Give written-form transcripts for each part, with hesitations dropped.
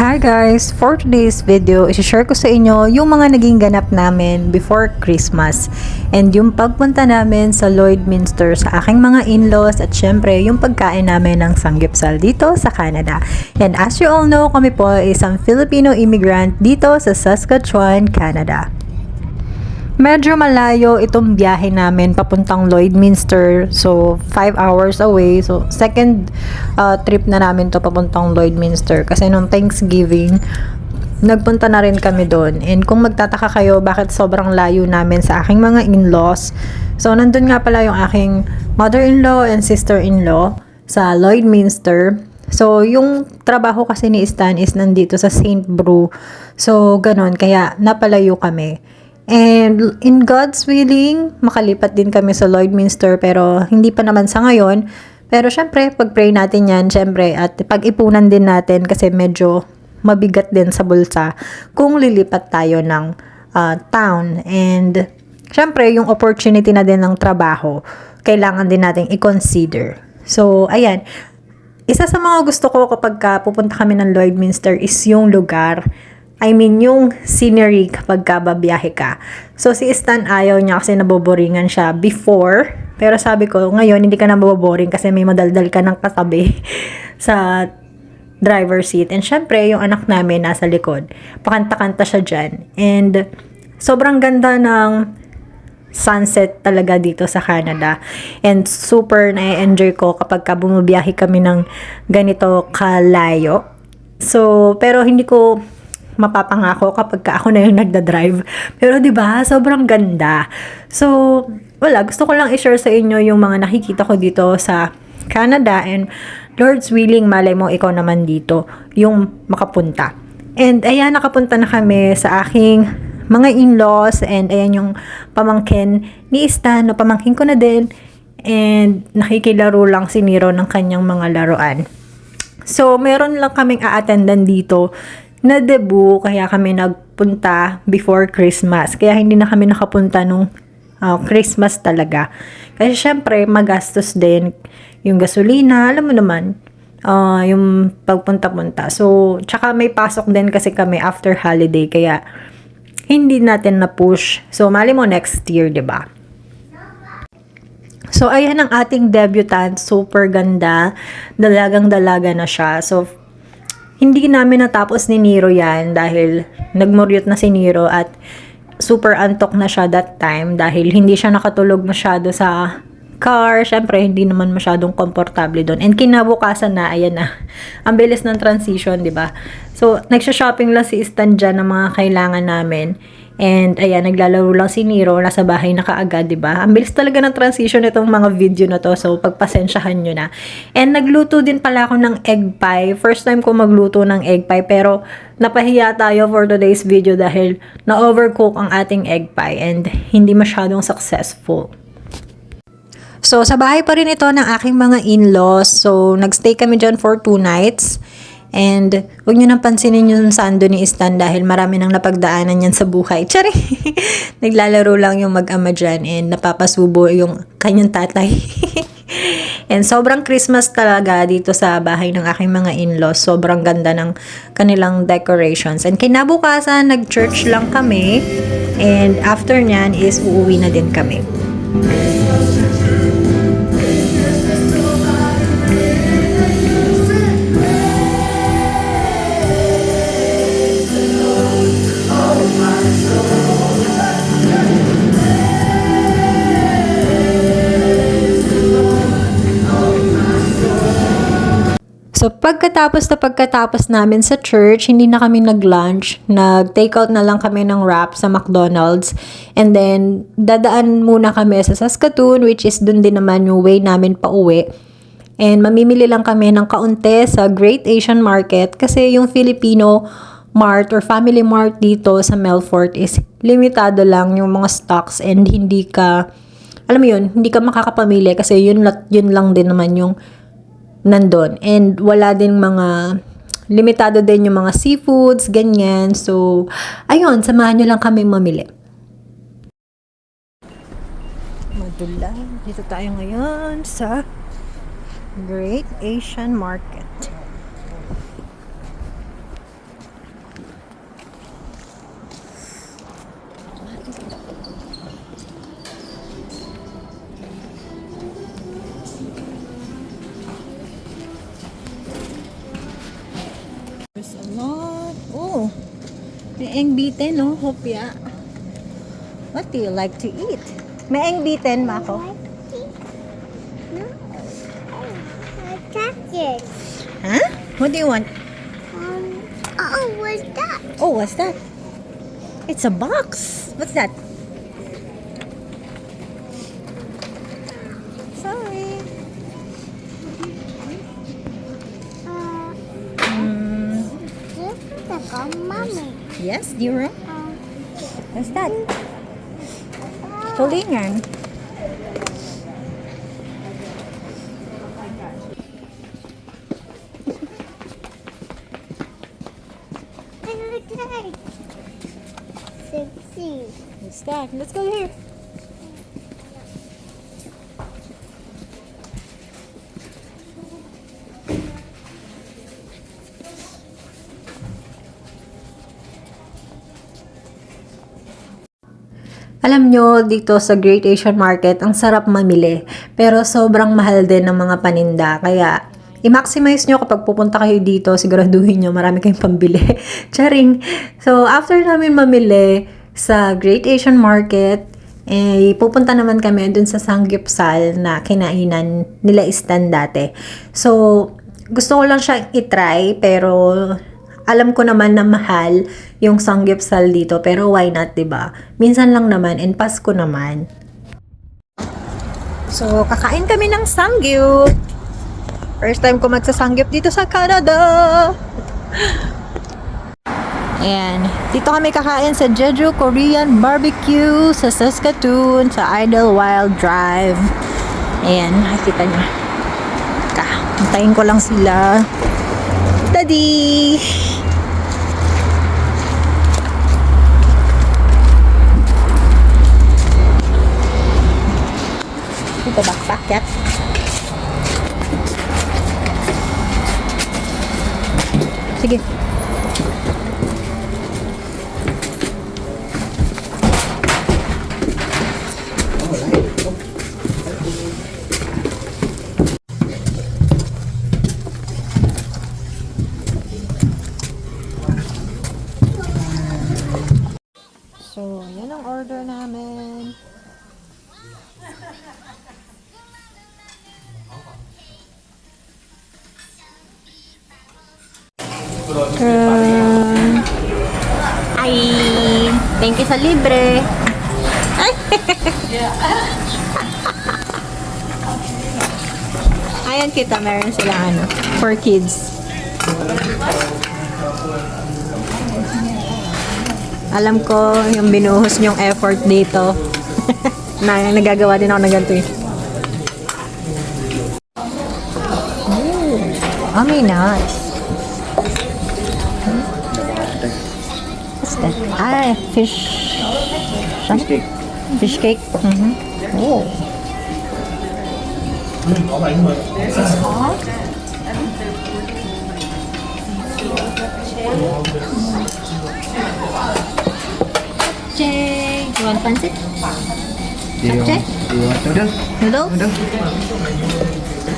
Hi guys! For today's video, isi-share ko sa inyo yung mga naging ganap namin before Christmas and yung pagpunta namin sa Lloydminster sa aking mga in-laws at syempre yung pagkain namin ng sanggipsal dito sa Canada. And as you all know, kami po ay isang Filipino immigrant dito sa Saskatchewan, Canada. Medyo malayo itong biyahe namin papuntang Lloydminster. So, 5 hours away. So, second trip na namin to papuntang Lloydminster. Kasi nung Thanksgiving, nagpunta na rin kami doon. And kung magtataka kayo bakit sobrang layo namin sa aking mga in-laws. So, nandun nga pala yung aking mother-in-law and sister-in-law sa Lloydminster. So, yung trabaho kasi ni Stan is nandito sa St. Bru. So, ganun. Kaya napalayo kami. And in God's willing, makalipat din kami sa Lloydminster pero hindi pa naman sa ngayon. Pero syempre, pag-pray natin yan, syempre, at pag-ipunan din natin kasi medyo mabigat din sa bulsa kung lilipat tayo ng town. And syempre, yung opportunity na din ng trabaho, kailangan din natin i-consider. So, ayan. Isa sa mga gusto ko kapag pupunta kami ng Lloydminster is yung lugar. I mean, yung scenery kapag babiyahe ka. So, si Stan ayaw niya kasi naboboringan siya before. Pero sabi ko, ngayon, hindi ka na maboboring kasi may madaldal ka ng katabi sa driver seat. And syempre, yung anak namin nasa likod. Pakanta-kanta siya dyan. And sobrang ganda ng sunset talaga dito sa Canada. And super na-enjoy ko kapag bumabiyahe kami ng ganito kalayo. So, pero hindi ko mapapangako kapag ako na yung nagda-drive. Pero 'di ba, sobrang ganda. So, wala, gusto ko lang i-share sa inyo yung mga nakikita ko dito sa Canada and Lord's willing, malay mo ikaw naman dito yung makapunta. And ayan, nakapunta na kami sa aking mga in-laws and ayan yung pamangkin ni Stan, no, pamangkin ko na din. And nakikilaro lang si Nero ng kanyang mga laruan. So, meron lang kaming a-attendan dito na debut, kaya kami nagpunta before Christmas. Kaya hindi na kami nakapunta nung Christmas talaga. Kasi syempre, magastos din yung gasolina, alam mo naman, yung pagpunta-punta. So, tsaka may pasok din kasi kami after holiday, kaya hindi natin na-push. So, mali mo next year, 'di ba? So, ayan ang ating debutant. Super ganda. Dalagang-dalaga na siya. So, hindi namin natapos ni Nero yan dahil nagmuryot na si Nero at super antok na siya that time dahil hindi siya nakatulog masyado sa car. Syempre, hindi naman masyadong komportable doon. And kinabukasan na, ayan na. Ang bilis ng transition, di ba? So, nagsha-shopping lang si Stan dyan ng mga kailangan namin. And, ayan, naglalaro lang si Nero. Nasa bahay na kaagad, di ba? Ang bilis talaga ng transition itong mga video na to. So, pagpasensyahan nyo na. And, nagluto din pala ako ng egg pie. First time ko magluto ng egg pie. Pero, napahiya tayo for today's video dahil na-overcook ang ating egg pie. And, hindi masyadong successful. So, sa bahay pa rin ito ng aking mga in-laws. So, nagstay kami dyan for 2 nights. And, huwag nyo nang pansinin yung sando ni Stan dahil marami nang napagdaanan yan sa buhay. Tsari! Naglalaro lang yung mag-ama dyan and napapasubo yung kanyang tatay. And sobrang Christmas talaga dito sa bahay ng aking mga in-laws. Sobrang ganda ng kanilang decorations. And kinabukasan, nag-church lang kami. And after nyan is uuwi na din kami. So, pagkatapos namin sa church, hindi na kami nag-lunch. Nag-take out na lang kami ng wrap sa McDonald's. And then, dadaan muna kami sa Saskatoon, which is dun din naman yung way namin pauwi. And mamimili lang kami ng kaunti sa Great Asian Market kasi yung Filipino Mart or Family Mart dito sa Melfort is limitado lang yung mga stocks and hindi ka, alam mo yun, hindi ka makakapamili kasi yun lang din naman yung nandun. And wala din mga, limitado din yung mga seafoods, ganyan. So, ayun, samahan nyo lang kami mamili. Madula, dito tayo ngayon sa Great Asian Market. There's a lot. Oh, may bitin, no? Hopya. What do you like to eat? May bitin, Mako. No, I touched it. Huh? What do you want? Oh, what's that? Oh, what's that? It's a box. What's that? Sorry. This is a mommy. Yes, dear. What's that? Tulingan. Okay. Sexy. What's that? Let's go here. Alam nyo, dito sa Great Asian Market, ang sarap mamili. Pero sobrang mahal din ng mga paninda. Kaya, i-maximize nyo kapag pupunta kayo dito, siguraduhin nyo marami kayong pambili. Charing! So, after namin mamili sa Great Asian Market, pupunta naman kami dun sa Samgyeopsal na kinainan nila Stan dati. So, gusto ko lang siyang itry, pero alam ko naman na mahal yung Samgyeopsal dito, pero why not, 'di ba? Minsan lang naman, and Pasko naman. So, kakain kami ng Samgyup. First time ko magsa-Samgyup dito sa Canada. Ayan, dito kami kakain sa Jeju Korean Barbecue sa Saskatoon, sa Idlewild Drive. Ayan, nakikita niyo. Hintayin ko lang sila. Daddy! Ito backpack yan. Sige. So, yan ang order namin. Ay, thank you sa libre. Ay. Ayan kita, meron silang for kids. Alam ko yung binuhos niyong effort dito. na nagagawa din ako ng ganito eh. Nice. What's that? Ah, fish. Fish cake. Fish cake. Oh. This is hot. Jay, you want pancit? Do you want noodle? Noodles? Noodle?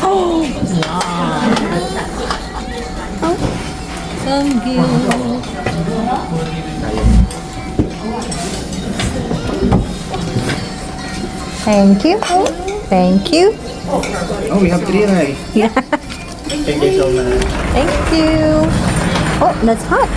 Oh, wow. Oh, thank you. Thank you. Thank you. Oh, we have 3 already. Yeah. Thank you so much. Thank you. Oh, that's hot.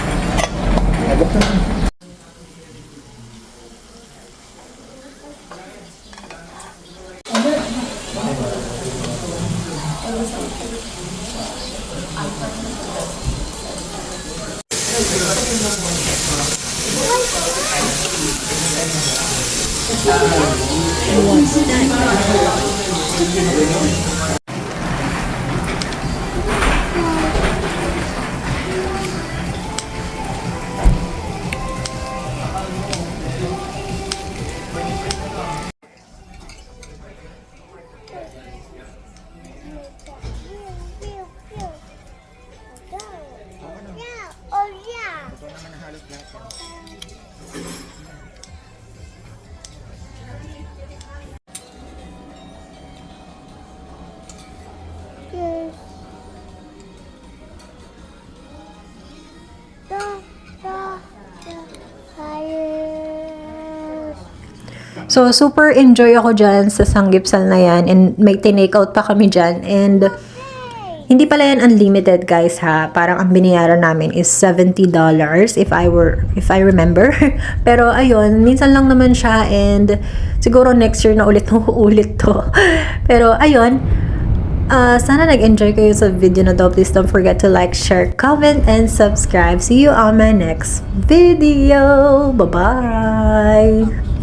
So, super enjoy ako dyan sa sanggipsal na yan. And may tinake out pa kami dyan. And hindi pala yan unlimited, guys, ha. Parang ang binayaran namin is $70 if I remember. Pero ayun, minsan lang naman siya and siguro next year na ulit ulit to. Pero ayun, sana nag-enjoy kayo sa video na to. Please don't forget to like, share, comment, and subscribe. See you on my next video. Bye-bye!